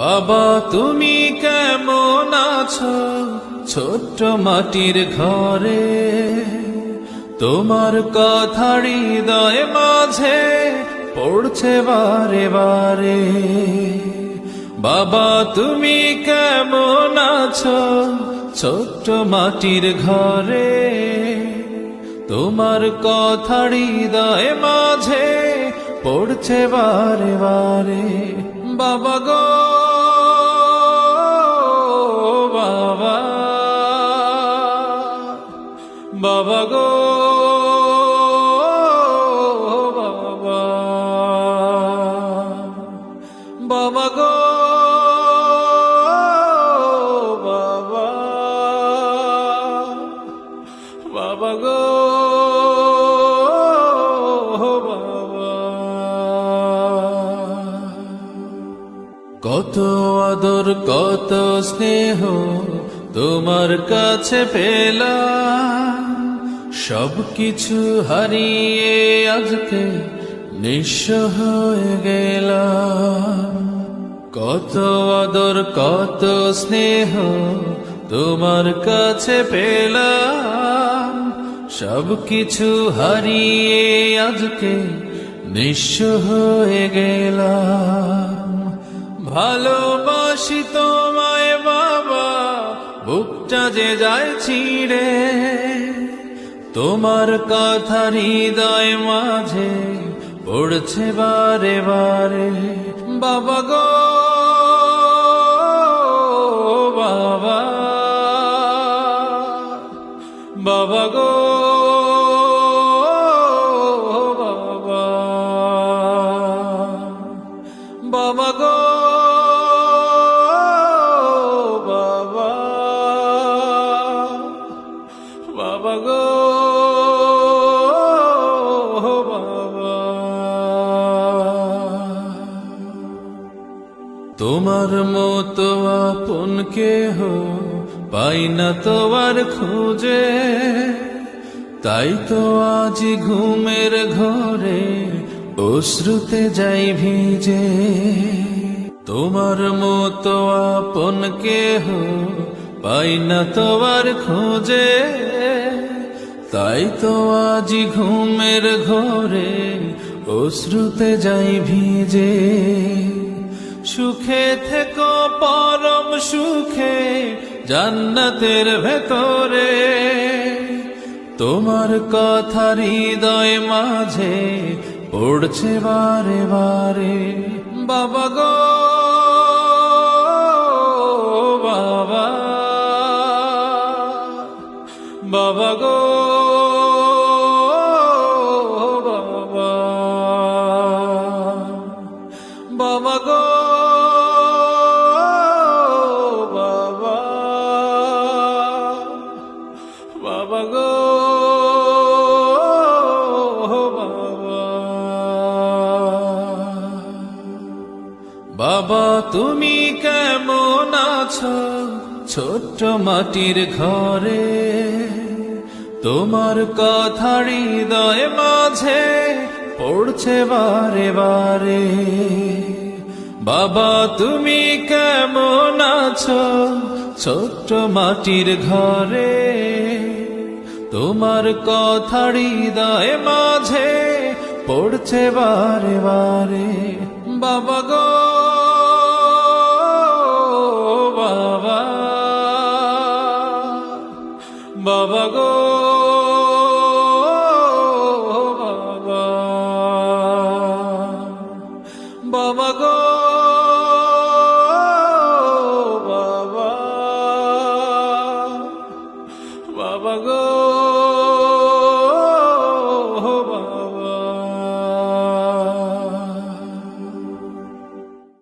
বাবা তুমি কেমন আছো ছোট্ট মাটির ঘরে, তোমার কথা হৃদয় মাঝে পড়ছে বারে বারে। বাবা তুমি কেমন আছো ছোট্ট মাটির ঘরে, তোমার কথা হৃদয় মাঝে পড়ছে বারে বারে। বাবা গো বাবা, বাবা গো বাবা, বাবা গো বাবা, বাবা গো বাবা। কত আদর কত স্নেহ তোমার কাছে পেলাম, সবকিছু হারিয়ে আজকে নিঃস্ব হয়ে গেলাম। কত আদর কত স্নেহ তোমার কাছে পেলাম, সবকিছু হারিয়ে আজকে নিঃস্ব হয়ে গেলাম। ভালোবাসি তোমায় বাবা, বুকটা যে যায় ছিঁড়ে, তোমার কথা হৃদয় মাঝে পড়ছে বারে বারে। বাবা গো বাবা, বাবা গো বাবা, বাবা গো বাবা, বাবা গো বাবা। তোমার মতো আপন কেহ পাই না তো আর খুঁজে, তাই তো আজ ঘুমের ঘরে অশ্রুতে যাই ভিজে। তোমার মতো আপন কেহ পাই না তো আর খুঁজে, তাই তো আজ ঘুমের ঘরে অশ্রুতে যাই ভিজে। সুখে থেকো পরম সুখে জান্নাতের ভেতরে, তোমার কথা হৃদয় মাঝে পড়ছে বারে বারে। বাবা গো বাবা, বাবা গো বাবা, বাবা গো বাবা, বাবা গো বাবা। বাবা তুমি কেমন আছো ছোট্ট মাটির ঘরে, তোমার কথা হৃদয় মাঝে পড়ছে বারে বারে। বাবা তুমি কেমন আছো ছোট্ট মাটির ঘরে, তোমার কথা হৃদয় মাঝে পড়ছে বারে বারে। বাবা গো বাবা, বাবা গো